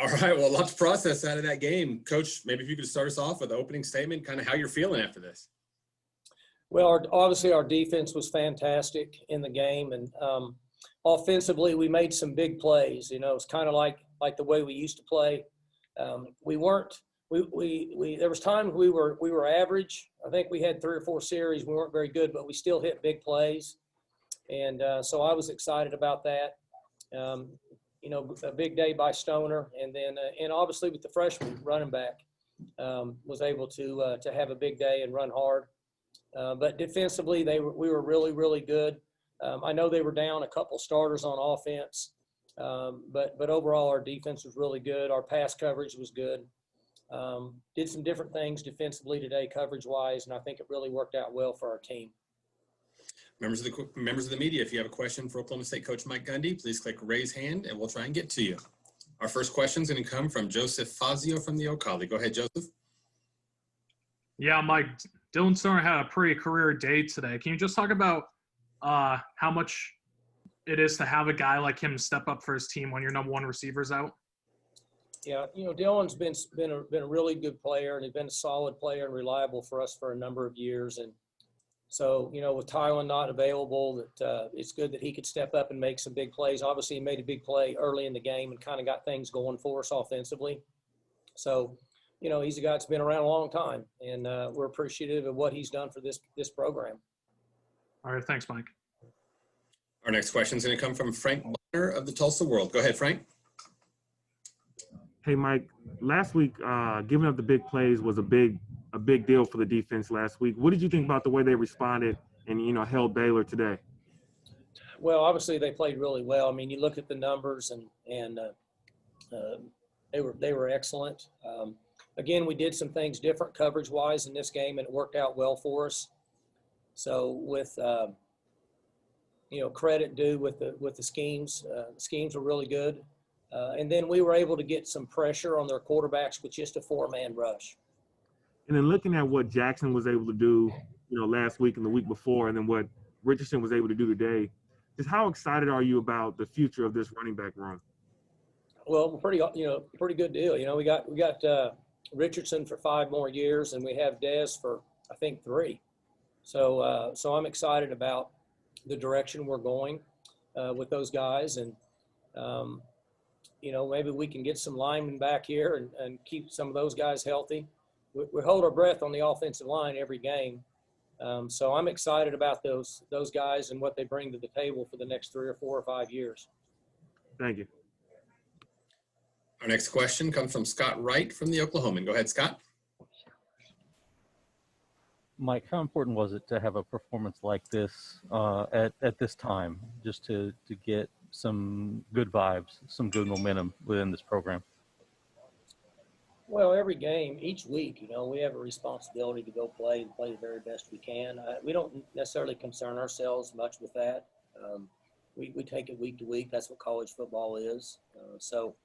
All right, well, a lot to process out of that game. Coach, maybe if you could start us off with an opening statement, kind of how you're feeling after this. Well, obviously our defense was fantastic in the game, and offensively we made some big plays. You know, it's kind of like the way we used to play. We weren't. We there was times we were average. I think we had 3 or 4 series we weren't very good, but we still hit big plays, and so I was excited about that. You know, a big day by Stoner, and then and obviously with the freshman running back was able to have a big day and run hard. But defensively, we were really, really good. I know they were down a couple starters on offense, but overall our defense was really good. Our pass coverage was good. Did some different things defensively today, coverage-wise, and I think it really worked out well for our team. Members of the media, if you have a question for Oklahoma State coach Mike Gundy, please click raise hand, and we'll try and get to you. Our first question is going to come from Joseph Fazio from the O'Colly. Go ahead, Joseph. Yeah, Mike, Dillon Stoner had a pretty career day today. Can you just talk about how much it is to have a guy like him step up for his team when your number one receiver's out? Yeah, you know, Dillon's been a really good player, and he's been a solid player and reliable for us for a number of years. And so, you know, with Tylen not available, that it's good that he could step up and make some big plays. Obviously, he made a big play early in the game and kind of got things going for us offensively. So, you know, he's a guy that's been around a long time, and we're appreciative of what he's done for this program. All right, thanks, Mike. Our next question is going to come from Frank Bonner of the Tulsa World. Go ahead, Frank. Hey, Mike. Last week, giving up the big plays was a big deal for the defense last week. What did you think about the way they responded and, you know, held Baylor today? Well, obviously they played really well. I mean, you look at the numbers, and they were excellent. Again, we did some things different coverage-wise in this game, and it worked out well for us. So with you know, credit due with the schemes. The schemes were really good. And then we were able to get some pressure on their quarterbacks with just a 4-man rush. And then looking at what Jackson was able to do, you know, last week and the week before, and then what Richardson was able to do today, just how excited are you about the future of this running back run? Well, pretty good deal. You know, we got Richardson for 5 more years, and we have Dez for, I think, 3. So I'm excited about the direction we're going with those guys, and you know, maybe we can get some linemen back here and keep some of those guys healthy. We hold our breath on the offensive line every game, so I'm excited about those guys and what they bring to the table for the next 3 or 4 or 5 years. Thank you. Our next question comes from Scott Wright from the Oklahoman. Go ahead, Scott. Mike, how important was it to have a performance like this at this time, just to get some good vibes, some good momentum within this program? Well, every game, each week, you know, we have a responsibility to go play and play the very best we can. We don't necessarily concern ourselves much with that. We take it week to week. That's what college football is. So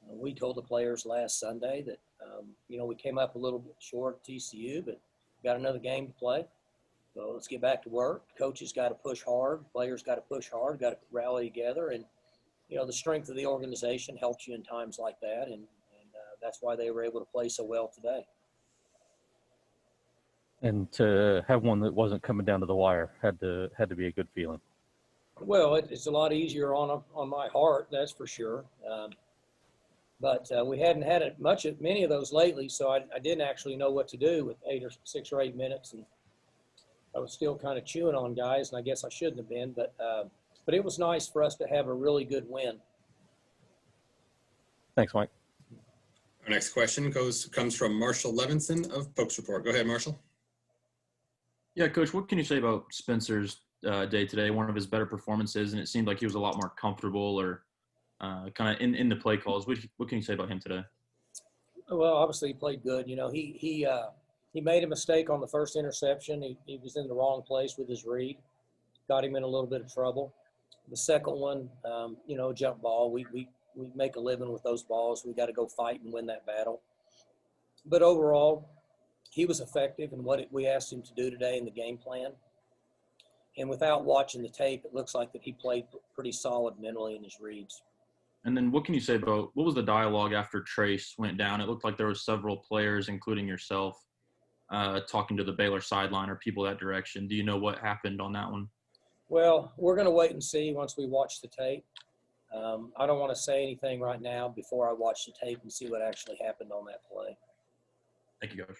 we told the players last Sunday that, you know, we came up a little bit short at TCU, but got another game to play. So let's get back to work. Coaches got to push hard. Players got to push hard, got to rally together. And, you know, the strength of the organization helps you in times like that. And that's why they were able to play so well today. And to have one that wasn't coming down to the wire had to be a good feeling. Well, it's a lot easier on my heart, that's for sure. But we hadn't had many of those lately, so I didn't actually know what to do with 6 or 8 minutes, and I was still kind of chewing on guys, and I guess I shouldn't have been. But it was nice for us to have a really good win. Thanks, Mike. Our next question comes from Marshall Levinson of Pokes Report. Go ahead, Marshall. Yeah, Coach, what can you say about Spencer's day today? One of his better performances, and it seemed like he was a lot more comfortable or kind of in the play calls. What can you say about him today? Well, obviously he played good. You know, he made a mistake on the first interception. He was in the wrong place with his read. Got him in a little bit of trouble. The second one, you know, jump ball. We make a living with those balls. We got to go fight and win that battle. But overall, he was effective in what we asked him to do today in the game plan. And without watching the tape, it looks like that he played pretty solid mentally in his reads. And then what can you say about what was the dialogue after Trace went down? It looked like there were several players, including yourself, talking to the Baylor sideline or people that direction. Do you know what happened on that one? Well, we're going to wait and see once we watch the tape. I don't want to say anything right now before I watch the tape and see what actually happened on that play. Thank you, Coach.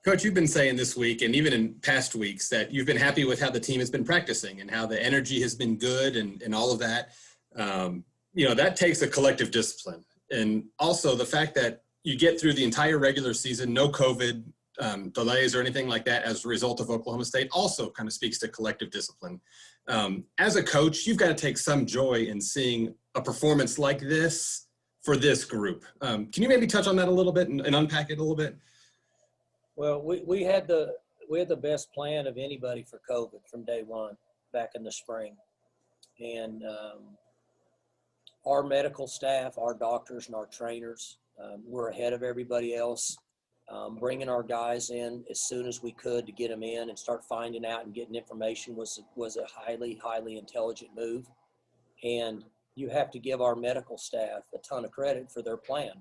Coach, you've been saying this week and even in past weeks that you've been happy with how the team has been practicing and how the energy has been good and all of that. That takes a collective discipline. And also the fact that you get through the entire regular season, no COVID delays or anything like that as a result of Oklahoma State also kind of speaks to collective discipline. As a coach, you've got to take some joy in seeing a performance like this for this group. Can you maybe touch on that a little bit and unpack it a little bit? Well, we had the best plan of anybody for COVID from day one back in the spring. And our medical staff, our doctors and our trainers were ahead of everybody else, bringing our guys in as soon as we could to get them in and start finding out and getting information was a highly, highly intelligent move. And you have to give our medical staff a ton of credit for their plan.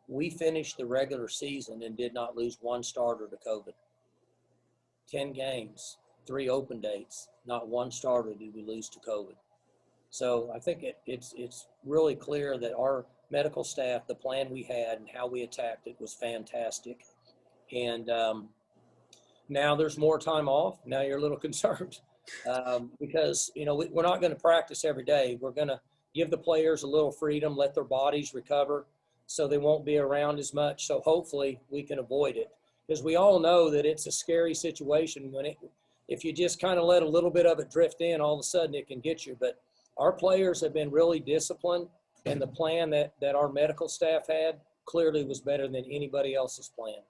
We finished the regular season and did not lose one starter to COVID. 10 games, 3 open dates, not one starter did we lose to COVID. So I think it's really clear that our medical staff, the plan we had and how we attacked it was fantastic. And now there's more time off. Now you're a little concerned because, we're not going to practice every day. We're going to give the players a little freedom, let their bodies recover so they won't be around as much. So hopefully we can avoid it, because we all know that it's a scary situation if you just kind of let a little bit of it drift in, all of a sudden it can get you. But our players have been really disciplined, and the plan that our medical staff had clearly was better than anybody else's plan.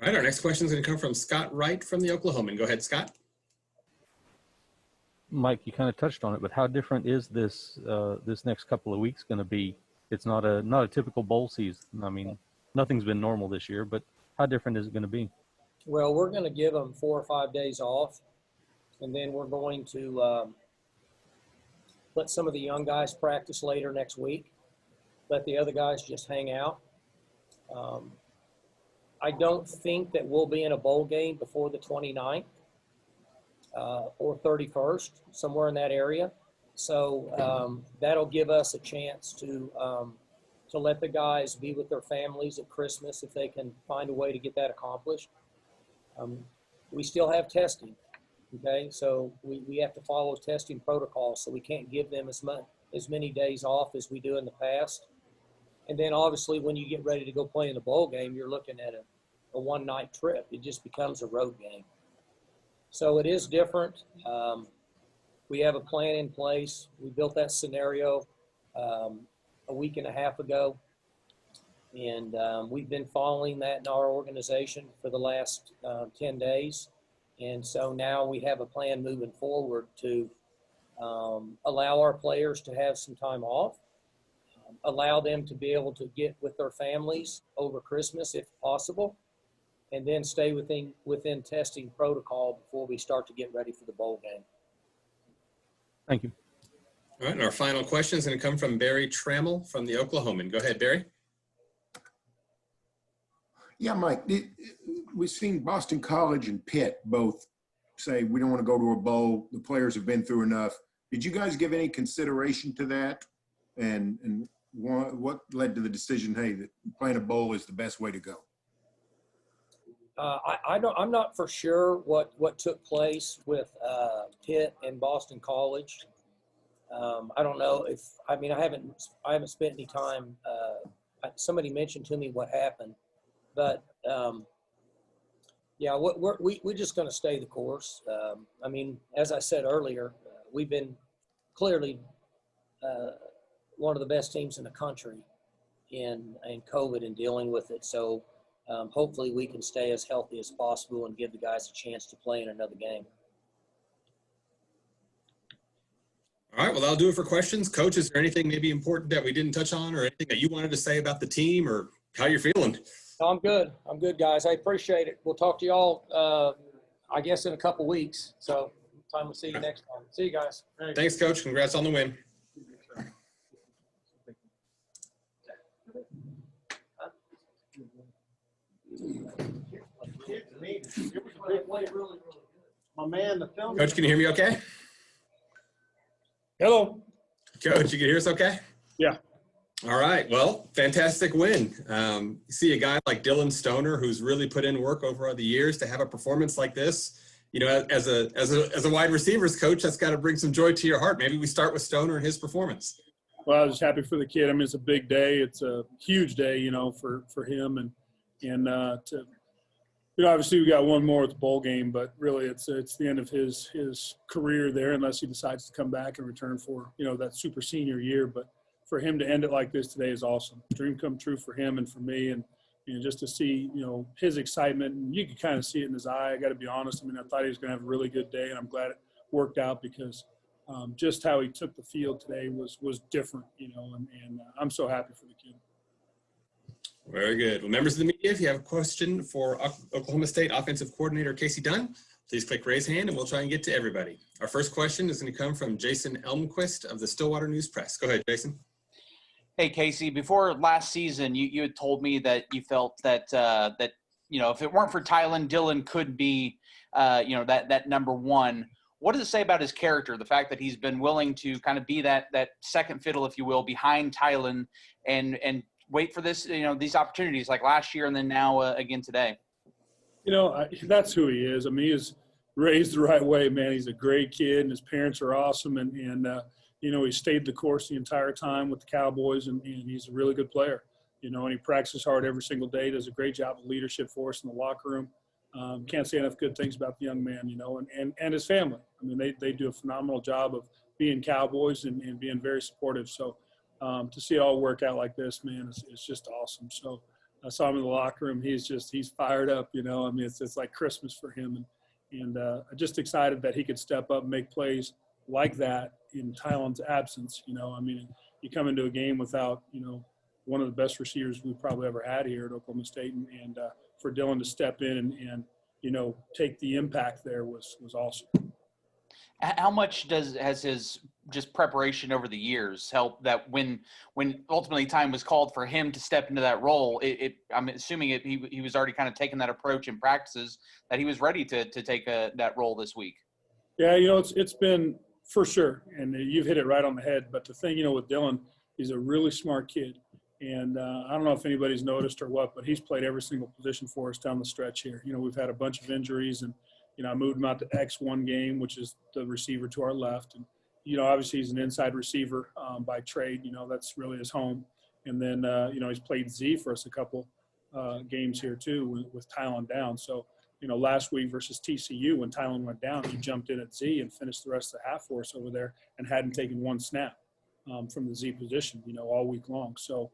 All right, our next question is going to come from Scott Wright from the Oklahoman. Go ahead, Scott. Mike, you kind of touched on it, but how different is this next couple of weeks going to be? It's not a typical bowl season. I mean, nothing's been normal this year, but how different is it going to be? Well, we're going to give them 4 or 5 days off, and then we're going to let some of the young guys practice later next week, let the other guys just hang out. I don't think that we'll be in a bowl game before the 29th or 31st, somewhere in that area. So that'll give us a chance to let the guys be with their families at Christmas if they can find a way to get that accomplished. We still have testing, okay? So we have to follow testing protocols, so we can't give them as many days off as we do in the past. And then obviously when you get ready to go play in the bowl game, you're looking at a one-night trip. It just becomes a road game. So it is different. We have a plan in place. We built that scenario a week and a half ago. And we've been following that in our organization for the last 10 days. And so now we have a plan moving forward to allow our players to have some time off, allow them to be able to get with their families over Christmas if possible, and then stay within testing protocol before we start to get ready for the bowl game. Thank you. All right, and our final question is going to come from Barry Trammell from the Oklahoman. Go ahead, Barry. Yeah, Mike, we've seen Boston College and Pitt both say we don't want to go to a bowl. The players have been through enough. Did you guys give any consideration to that? And what led to the decision, hey, that playing a bowl is the best way to go? I'm not for sure what took place with Pitt and Boston College. I don't know I haven't spent any time. Somebody mentioned to me what happened, but yeah, we're just going to stay the course. As I said earlier, we've been clearly one of the best teams in the country in COVID and dealing with it. So hopefully we can stay as healthy as possible and give the guys a chance to play in another game. All right, well, that'll do it for questions. Coach, is there anything maybe important that we didn't touch on or anything that you wanted to say about the team or how you're feeling? No, I'm good. I'm good, guys. I appreciate it. We'll talk to y'all, I guess, in a couple weeks. So Time to see you next time. See you guys. Thanks, Coach. Congrats on the win. My man, the film. Coach, can you hear me okay? Hello. Coach, you can hear us okay? Yeah. All right. Well, fantastic win. You see a guy like Dillon Stoner, who's really put in work over the years, to have a performance like this. You know, as a wide receivers coach, that's got to bring some joy to your heart. Maybe we start with Stoner and his performance. Well, I was happy for the kid. I mean, it's a big day. It's a huge day, you know, for him and to, you know, obviously we got one more at the bowl game, but really it's the end of his career there, unless he decides to come back and return for, you know, that super senior year. But for him to end it like this today is awesome. Dream come true for him and for me, and just to see, you know, his excitement, and you could kind of see it in his eye. I got to be honest. I mean, I thought he was going to have a really good day, and I'm glad it worked out because just how he took the field today was different, you know, and I'm so happy for the kid. Very good. Well, members of the media, if you have a question for Oklahoma State Offensive Coordinator Kasey Dunn, please click raise hand and we'll try and get to everybody. Our first question is going to come from Jason Elmquist of the Stillwater News Press. Go ahead, Jason. Hey, Kasey, before last season, you had told me that you felt that, you know, if it weren't for Tylen, Dillon could be, you know, that number one. What does it say about his character, the fact that he's been willing to kind of be that second fiddle, if you will, behind Tylen and wait for this, you know, these opportunities like last year and then now again today? You know, that's who he is. I mean, he was raised the right way, man. He's a great kid, and his parents are awesome. And you know, he stayed the course the entire time with the Cowboys, and he's a really good player. You know, and he practices hard every single day, does a great job of leadership for us in the locker room. Can't say enough good things about the young man, you know, and his family. I mean, they do a phenomenal job of being Cowboys and being very supportive. So to see it all work out like this, man, it's just awesome. So I saw him in the locker room. He's fired up, you know. I mean, it's like Christmas for him. And just excited that he could step up and make plays like that in Tylen's absence. You know, I mean, you come into a game without, you know, one of the best receivers we've probably ever had here at Oklahoma State. And for Dillon to step in and, you know, take the impact there was awesome. How much has his just preparation over the years helped that when ultimately time was called for him to step into that role, I'm assuming he was already kind of taking that approach in practices, that he was ready to take that role this week? Yeah, you know, it's been for sure, and you've hit it right on the head. But the thing, you know, with Dillon, he's a really smart kid. And I don't know if anybody's noticed or what, but he's played every single position for us down the stretch here. You know, we've had a bunch of injuries, and, you know, I moved him out to X one game, which is the receiver to our left. And, you know, obviously he's an inside receiver by trade. You know, that's really his home. And then, you know, he's played Z for us a couple games here too with Tylen down. So, you know, last week versus TCU, when Tylen went down, he jumped in at Z and finished the rest of the half for us over there and hadn't taken one snap from the Z position, you know, all week long. So,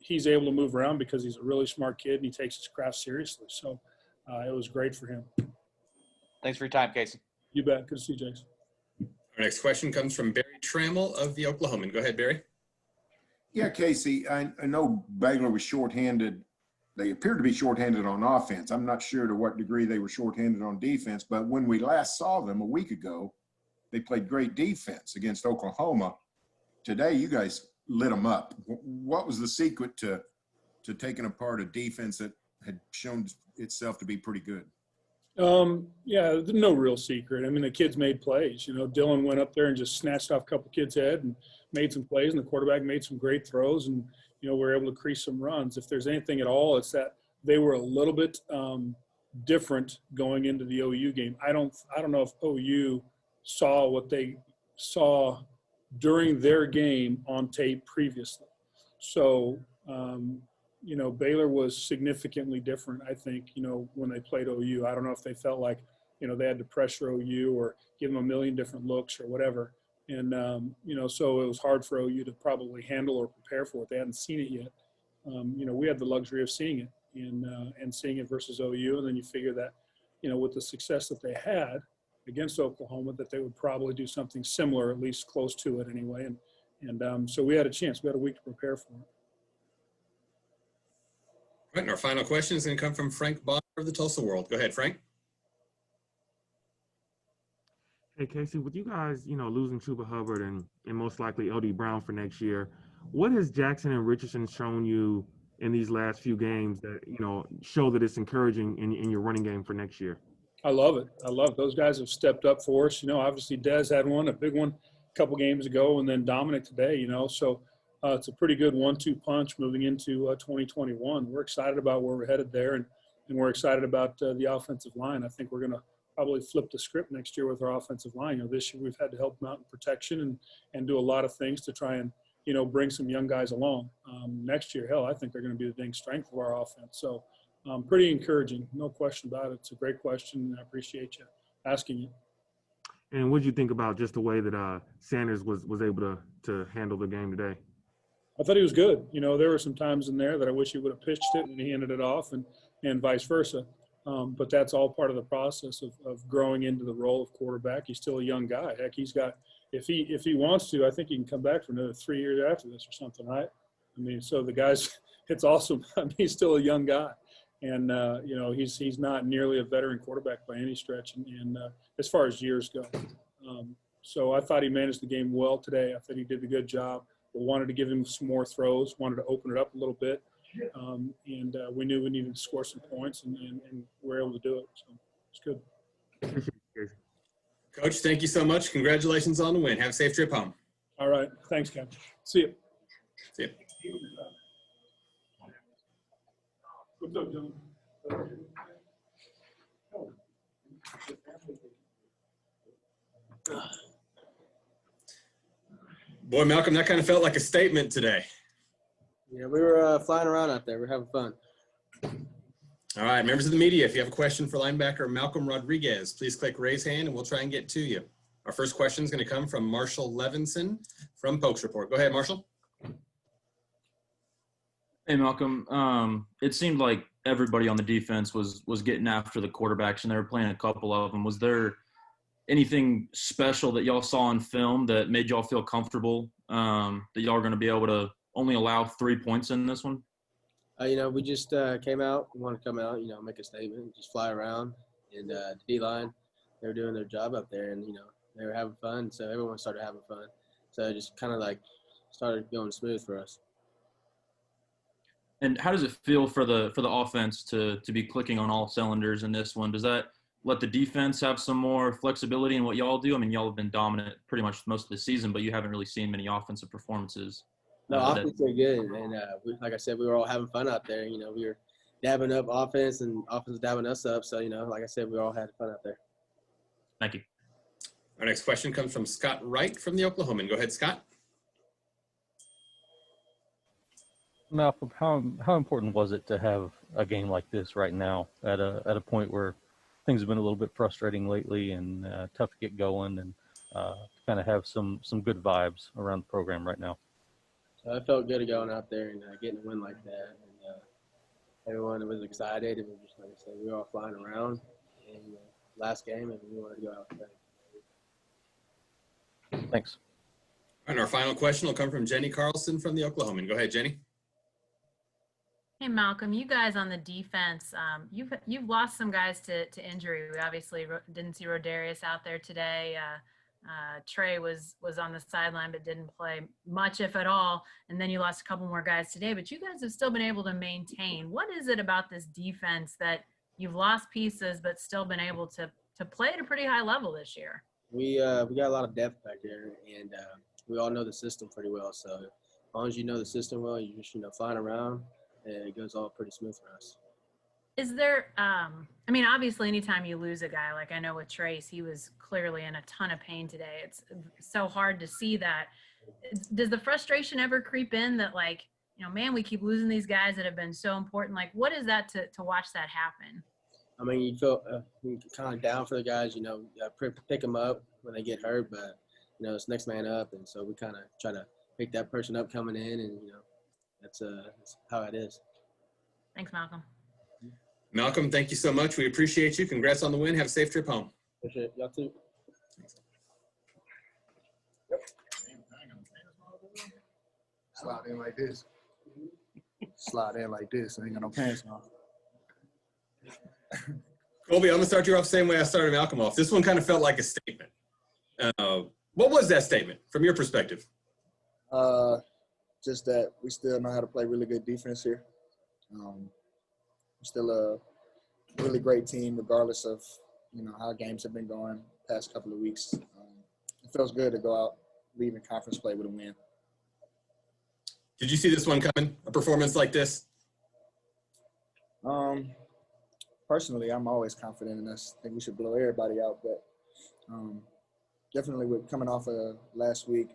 he's able to move around because he's a really smart kid and he takes his craft seriously. So it was great for him. Thanks for your time, Kasey. You bet. Good to see you, Jason. Our next question comes from Barry Trammell of the Oklahoman. Go ahead, Barry. Yeah, Kasey, I know Baylor was shorthanded. They appeared to be shorthanded on offense. I'm not sure to what degree they were shorthanded on defense, but when we last saw them a week ago, they played great defense against Oklahoma. Today, you guys lit them up. What was the secret to taking apart a defense that had shown itself to be pretty good? Yeah, no real secret. I mean, the kids made plays. You know, Dillon went up there and just snatched off a couple kids' head and made some plays, and the quarterback made some great throws, and, you know, we're able to crease some runs. If there's anything at all, it's that they were a little bit different going into the OU game. I don't know if OU saw what they saw during their game on tape previously. So, you know, Baylor was significantly different, I think, you know, when they played OU. I don't know if they felt like, you know, they had to pressure OU or give them a million different looks or whatever. And, you know, so it was hard for OU to probably handle or prepare for it. They hadn't seen it yet. You know, we had the luxury of seeing it and seeing it versus OU. And then you figure that, you know, with the success that they had against Oklahoma, that they would probably do something similar, at least close to it anyway. And so we had a chance. We had a week to prepare for it. All right, and our final question is going to come from Frank Bonner of the Tulsa World. Go ahead, Frank. Hey, Kasey, with you guys, losing Chuba Hubbard and most likely LD Brown for next year, what has Jackson and Richardson shown you in these last few games that, show that it's encouraging in your running game for next year? I love it. I love it. Those guys have stepped up for us. Obviously Dez had a big one a couple games ago, and then Dominic today, so it's a pretty good 1-2 punch moving into 2021. We're excited about where we're headed there, and we're excited about the offensive line. I think we're going to probably flip the script next year with our offensive line. This year we've had to help them out in protection and do a lot of things to try and, bring some young guys along. Next year, I think they're going to be the dang strength of our offense. So pretty encouraging, no question about it. It's a great question, and I appreciate you asking it. And what did you think about just the way that Sanders was able to handle the game today? I thought he was good. There were some times in there that I wish he would have pitched it and he handed it off, and vice versa. But that's all part of the process of growing into the role of quarterback. He's still a young guy. Heck, he's got, if he wants to, I think he can come back for another 3 years after this or something, right? I mean, so the guy's, it's awesome. I mean, he's still a young guy. And, he's not nearly a veteran quarterback by any stretch and as far as years go. So I thought he managed the game well today. I thought he did a good job. We wanted to give him some more throws, wanted to open it up a little bit. And we knew we needed to score some points, and we're able to do it. So it's good. Coach, thank you so much. Congratulations on the win. Have a safe trip home. All right. Thanks, Ken. See you. See you. What's up, Dillon? Boy, Malcolm, that kind of felt like a statement today. Yeah, we were flying around out there. We're having fun. All right, members of the media, if you have a question for linebacker Malcolm Rodriguez, please click raise hand and we'll try and get to you. Our first question is going to come from Marshall Levinson from Pokes Report. Go ahead, Marshall. Hey, Malcolm. It seemed like everybody on the defense was getting after the quarterbacks, and they were playing a couple of them. Was there anything special that y'all saw on film that made y'all feel comfortable that y'all are going to be able to only allow 3 points in this one? We just came out. We want to come out, make a statement, just fly around. And the D-line, they were doing their job up there, and, they were having fun. So everyone started having fun. So it just kind of started going smooth for us. And how does it feel for the offense to be clicking on all cylinders in this one? Does that let the defense have some more flexibility in what y'all do? I mean, y'all have been dominant pretty much most of the season, but you haven't really seen many offensive performances. No, offense are good. And like I said, we were all having fun out there. We were dabbing up offense and offense dabbing us up. So, like I said, we all had fun out there. Thank you. Our next question comes from Scott Wright from the Oklahoman. Go ahead, Scott. Malcolm, how important was it to have a game like this right now at a point where things have been a little bit frustrating lately and tough to get going and kind of have some good vibes around the program right now? So I felt good going out there and getting a win like that. And everyone was excited. It was just, like I said, we were all flying around. And last game, and we wanted to go out there. Thanks. And our final question will come from Jenny Carlson from the Oklahoman. Go ahead, Jenny. Hey, Malcolm, you guys on the defense, you've lost some guys to injury. We obviously didn't see Rodarius out there today. Trey was on the sideline but didn't play much, if at all. And then you lost a couple more guys today. But you guys have still been able to maintain. What is it about this defense that you've lost pieces but still been able to play at a pretty high level this year? We got a lot of depth back there, and we all know the system pretty well. So as long as you know the system well, you just flying around, and it goes all pretty smooth for us. Is there obviously anytime you lose a guy, like I know with Trace, he was clearly in a ton of pain today. It's so hard to see that. Does the frustration ever creep in that, man, we keep losing these guys that have been so important? What is that to watch that happen? I mean, you feel kind of down for the guys, pick them up when they get hurt, but, it's next man up. And so we kind of try to pick that person up coming in, and, that's how it is. Thanks, Malcolm. Malcolm, thank you so much. We appreciate you. Congrats on the win. Have a safe trip home. Appreciate it. Y'all too. Slide in like this. Slide in like this. I ain't got no pants on. Kolby, I'm going to start you off the same way I started Malcolm off. This one kind of felt like a statement. What was that statement from your perspective? Just that we still know how to play really good defense here. We're still a really great team, regardless of how games have been going past couple of weeks. It feels good to go out, leaving conference play with a win. Did you see this one coming? A performance like this? Personally, I'm always confident in us. I think we should blow everybody out, but definitely with coming off of last week,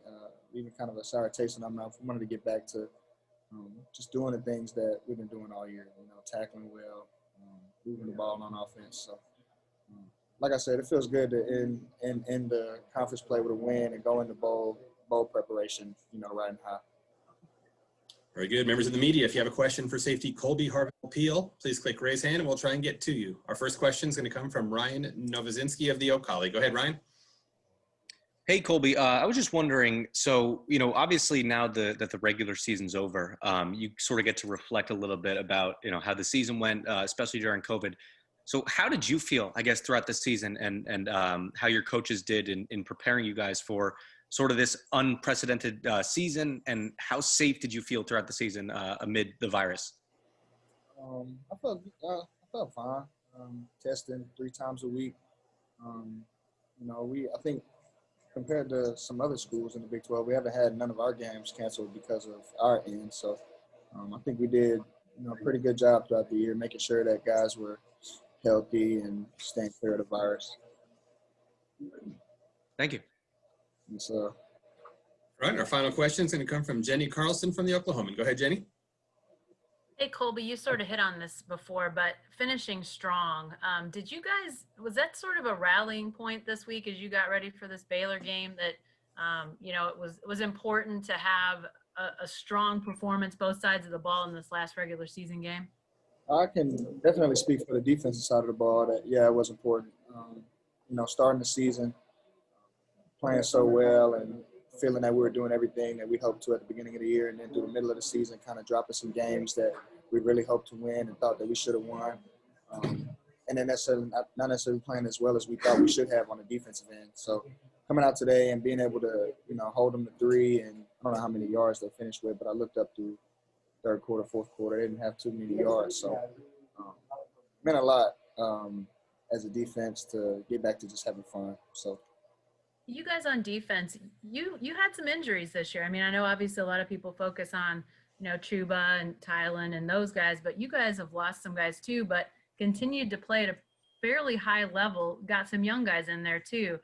leaving kind of a sour taste in our mouth, we wanted to get back to just doing the things that we've been doing all year. Tackling well, moving the ball on offense. So, like I said, it feels good to end the conference play with a win and go into bowl preparation, riding high. Very good. Members of the media, if you have a question for safety Kolby Harvell-Peel, please click raise hand and we'll try and get to you. Our first question is going to come from Ryan Novozinski of the Oak-Collie. Go ahead, Ryan. Hey, Kolby. I was just wondering, so, obviously now that the regular season's over, you sort of get to reflect a little bit about, how the season went, especially during COVID. So how did you feel, I guess, throughout the season and how your coaches did in preparing you guys for sort of this unprecedented season, and how safe did you feel throughout the season amid the virus? I felt fine. Testing 3 times a week. I think compared to some other schools in the Big 12, we haven't had none of our games canceled because of our end. So I think we did a pretty good job throughout the year, making sure that guys were healthy and staying clear of the virus. Thank you. And so, All right, our final question is going to come from Jenny Carlson from the Oklahoman. Go ahead, Jenny. Hey, Kolby, you sort of hit on this before, but finishing strong. Was that sort of a rallying point this week as you got ready for this Baylor game that, it was important to have a strong performance both sides of the ball in this last regular season game? I can definitely speak for the defensive side of the ball that, it was important. Starting the season, playing so well and feeling that we were doing everything that we hoped to at the beginning of the year, and then through the middle of the season kind of dropping some games that we really hoped to win and thought that we should have won. And then not necessarily playing as well as we thought we should have on the defensive end. So coming out today and being able to, hold them to 3, and I don't know how many yards they finished with, but I looked up through third quarter, fourth quarter, they didn't have too many yards. So it meant a lot as a defense to get back to just having fun. So. You guys on defense, you had some injuries this year. I mean, I know obviously a lot of people focus on, Chuba and Dillon and those guys, but you guys have lost some guys too, but continued to play at a fairly high level, got some young guys in there too.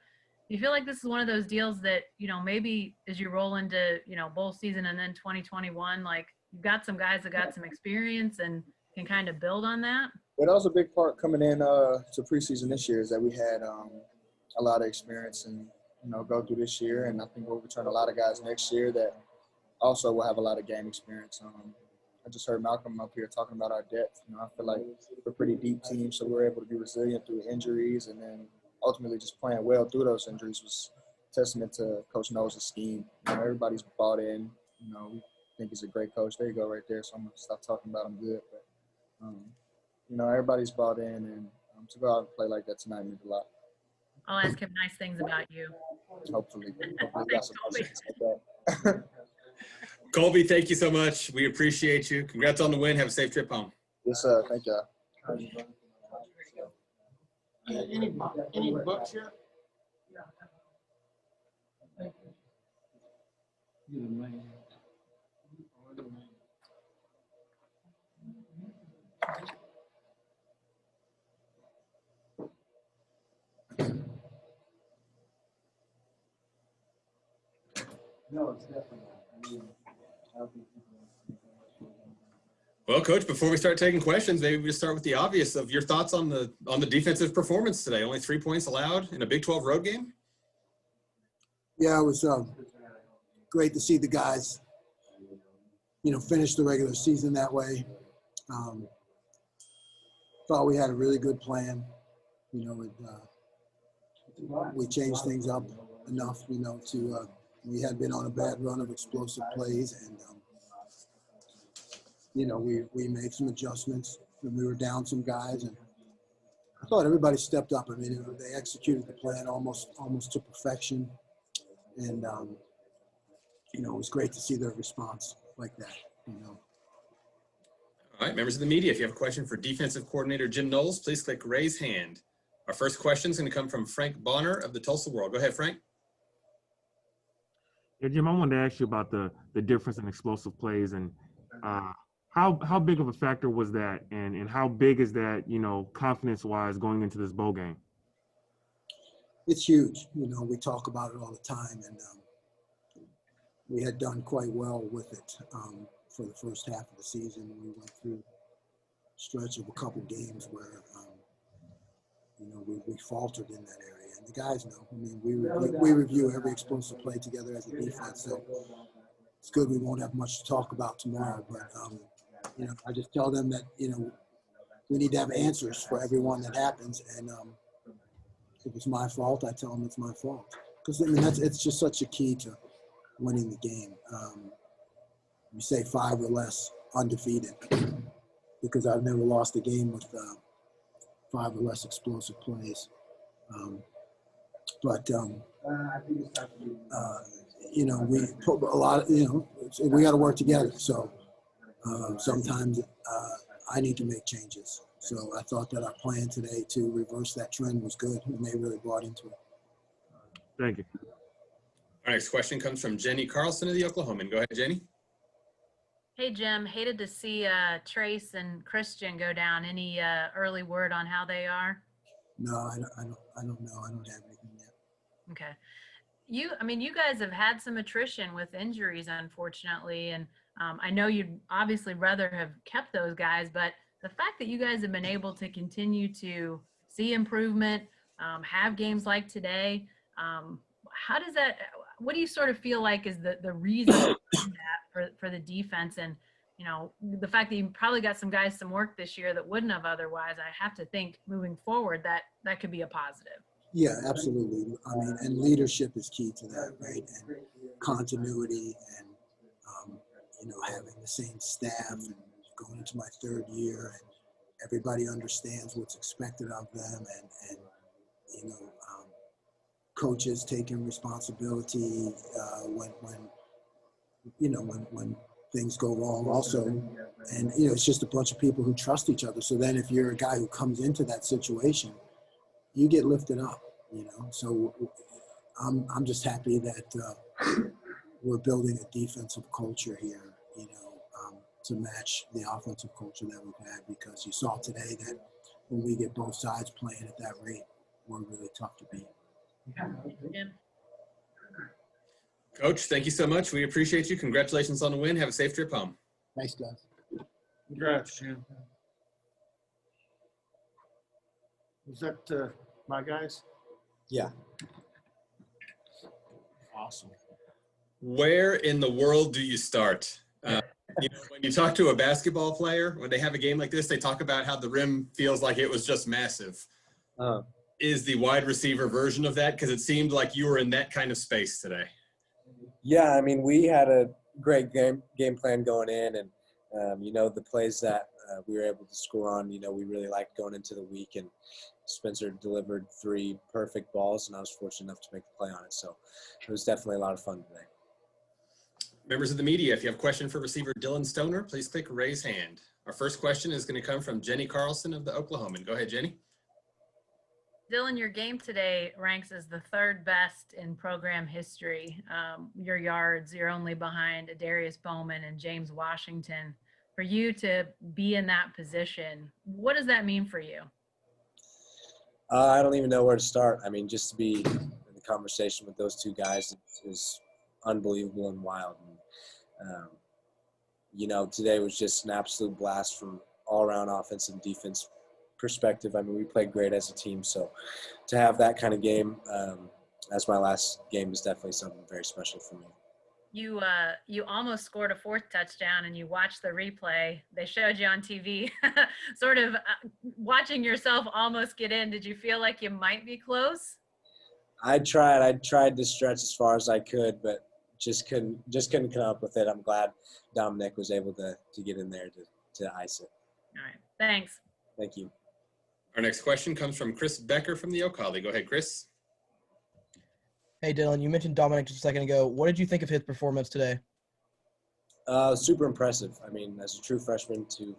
Do you feel like this is one of those deals that, maybe as you roll into, bowl season and then 2021, like you've got some guys that got some experience and can kind of build on that? Yeah, that was a big part coming in to preseason this year, is that we had a lot of experience and, go through this year. And I think we'll return a lot of guys next year that also will have a lot of game experience. I just heard Malcolm up here talking about our depth. I feel like we're a pretty deep team, so we're able to be resilient through injuries, and then ultimately just playing well through those injuries was testament to Coach Knowles' scheme. Everybody's bought in. We think he's a great coach. There you go right there. So I'm going to stop talking about him good. But, everybody's bought in, and to go out and play like that tonight means a lot. I'll ask him nice things about you. Hopefully. Thanks, Kolby. Kolby, thank you so much. We appreciate you. Congrats on the win. Have a safe trip home. Yes, sir. Thank y'all. Any books here? No, it's definitely not. Well, Coach, before we start taking questions, maybe we just start with the obvious of your thoughts on the defensive performance today. Only 3 points allowed in a Big 12 road game? Yeah, it was great to see the guys, finish the regular season that way. Thought we had a really good plan. We changed things up enough, to we had been on a bad run of explosive plays, and we made some adjustments, and we were down some guys, and thought everybody stepped up. I mean, they executed the plan almost to perfection, and you know, it was great to see their response like that. You know. All right, members of the media, if you have a question for defensive coordinator Jim Knowles, please click raise hand. Our first question is going to come from Frank Bonner of the Tulsa World. Go ahead, Frank. Yeah, Jim, I wanted to ask you about the difference in explosive plays and how big of a factor was that, and how big is that, you know, confidence-wise going into this bowl game? It's huge. You know, we talk about it all the time, and we had done quite well with it for the first half of the season. We went through a stretch of a couple games where, you know, we faltered in that area. And the guys know. I mean, we review every explosive play together as a defense, so it's good we won't have much to talk about tomorrow. But, you know, I just tell them that, you know, we need to have answers for every one that happens. And if it's my fault, I tell them it's my fault. Because, I mean, it's just such a key to winning the game. You say 5 or less undefeated, because I've never lost a game with 5 or less explosive plays. You know, we put a lot of, you know, we got to work together. So sometimes I need to make changes. So I thought that our plan today to reverse that trend was good, and they really bought into it. Thank you. Our next question comes from Jenny Carlson of the Oklahoman. Go ahead, Jenny. Hey, Jim. Hated to see Trace and Christian go down. Any early word on how they are? No, I don't know. I don't have anything yet. Okay. You guys have had some attrition with injuries, unfortunately, and I know you'd obviously rather have kept those guys, but the fact that you guys have been able to continue to see improvement, have games like today, what do you sort of feel like is the reason for the defense? And, you know, the fact that you probably got some guys some work this year that wouldn't have otherwise, I have to think moving forward that could be a positive. Yeah, absolutely. I mean, and leadership is key to that, right? And continuity, and you know, having the same staff, and going into my 3rd year, and everybody understands what's expected of them, and you know, coaches taking responsibility when you know, when things go wrong also. And you know, it's just a bunch of people who trust each other. So then if you're a guy who comes into that situation, you get lifted up, you know. So I'm just happy that we're building a defensive culture here, you know, to match the offensive culture that we've had, because you saw today that when we get both sides playing at that rate, we're really tough to beat. Yeah. Coach, thank you so much. We appreciate you. Congratulations on the win. Have a safe trip home. Thanks, guys. Congrats, Jim. Is that my guys? Yeah. Awesome. Where in the world do you start? You know, when you talk to a basketball player, when they have a game like this, they talk about how the rim feels like it was just massive. Is the wide receiver version of that? Because it seemed like you were in that kind of space today. Yeah, I mean, we had a great game plan going in, and you know, the plays that we were able to score on, you know, we really liked going into the week, and Spencer delivered 3 perfect balls, and I was fortunate enough to make the play on it. So it was definitely a lot of fun today. Members of the media, if you have a question for receiver Dillon Stoner, please click raise hand. Our first question is going to come from Jenny Carlson of the Oklahoman. Go ahead, Jenny. Dillon, your game today ranks as the 3rd best in program history. Your yards, you're only behind Darius Bowman and James Washington. For you to be in that position, what does that mean for you? I don't even know where to start. I mean, just to be in the conversation with those 2 guys is unbelievable and wild. And, you know, today was just an absolute blast from all-around offense and defense perspective. I mean, we played great as a team. So to have that kind of game as my last game is definitely something very special for me. You almost scored a 4th touchdown, and you watched the replay. They showed you on TV, sort of watching yourself almost get in. Did you feel like you might be close? I tried to stretch as far as I could, but just couldn't come up with it. I'm glad Dominic was able to get in there to ice it. All right. Thanks. Thank you. Our next question comes from Chris Becker from the O'Colly. Go ahead, Chris. Hey, Dillon, you mentioned Dominic just a second ago. What did you think of his performance today? Super impressive. I mean, as a true freshman to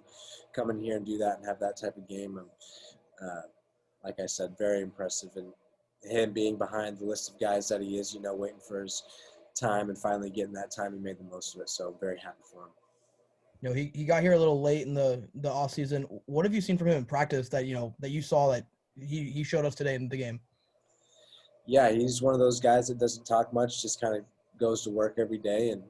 come in here and do that and have that type of game, like I said, very impressive. And him being behind the list of guys that he is, waiting for his time and finally getting that time, he made the most of it. So I'm very happy for him. He got here a little late in the off season. What have you seen from him in practice that you saw that he showed us today in the game? Yeah, he's one of those guys that doesn't talk much, just kind of goes to work every day, and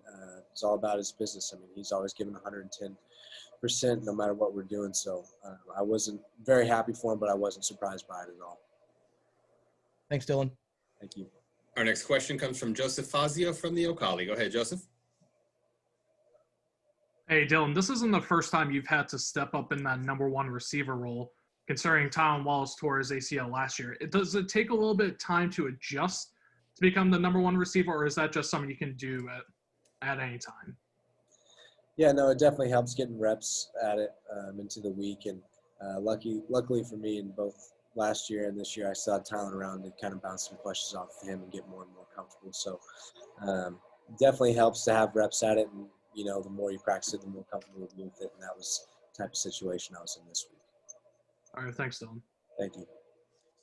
it's all about his business. I mean, he's always given 110% no matter what we're doing. So I wasn't very happy for him, but I wasn't surprised by it at all. Thanks, Dillon. Thank you. Our next question comes from Joseph Fazio from the O'Colly. Go ahead, Joseph. Hey, Dillon, this isn't the first time you've had to step up in that number one receiver role, considering Tylan Wallace tore his ACL last year. Does it take a little bit of time to adjust to become the number one receiver, or is that just something you can do at any time? Yeah, no, it definitely helps getting reps at it into the week. And luckily for me, in both last year and this year, I saw Tylan around and kind of bounce some questions off of him and get more and more comfortable. So definitely helps to have reps at it. And, the more you practice it, the more comfortable you'll be with it. And that was the type of situation I was in this week. All right, thanks, Dillon. Thank you.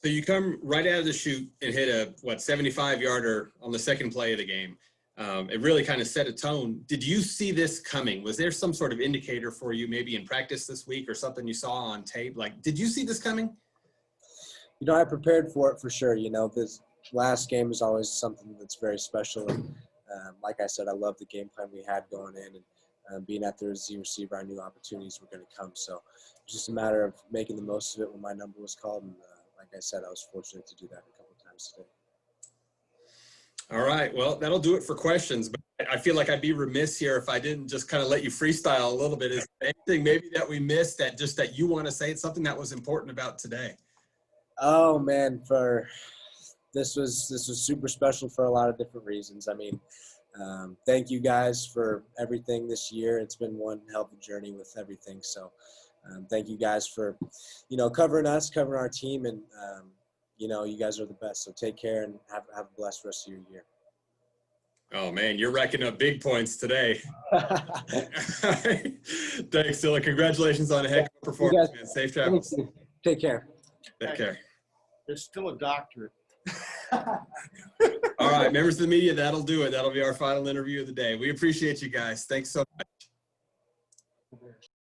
So you come right out of the chute and hit a 75-yarder on the second play of the game. It really kind of set a tone. Did you see this coming? Was there some sort of indicator for you maybe in practice this week or something you saw on tape? Like, did you see this coming? I prepared for it for sure. This last game is always something that's very special. And like I said, I love the game plan we had going in. And being out there as the receiver, I knew opportunities were going to come. So it's just a matter of making the most of it when my number was called. And like I said, I was fortunate to do that a couple of times today. All right. Well, that'll do it for questions. But I feel like I'd be remiss here if I didn't just kind of let you freestyle a little bit. Is there anything maybe that we missed that you want to say? It's something that was important about today. Oh man, this was super special for a lot of different reasons. I mean, thank you guys for everything this year. It's been one hell of a journey with everything. So thank you guys for, covering us, covering our team. And, you guys are the best. So take care and have a blessed rest of your year. Oh, man, you're racking up big points today. Thanks, Dillon. Congratulations on a heck of a performance, man. Safe travels. Take care. Take care. There's still a doctorate. All right, members of the media, that'll do it. That'll be our final interview of the day. We appreciate you guys. Thanks so much.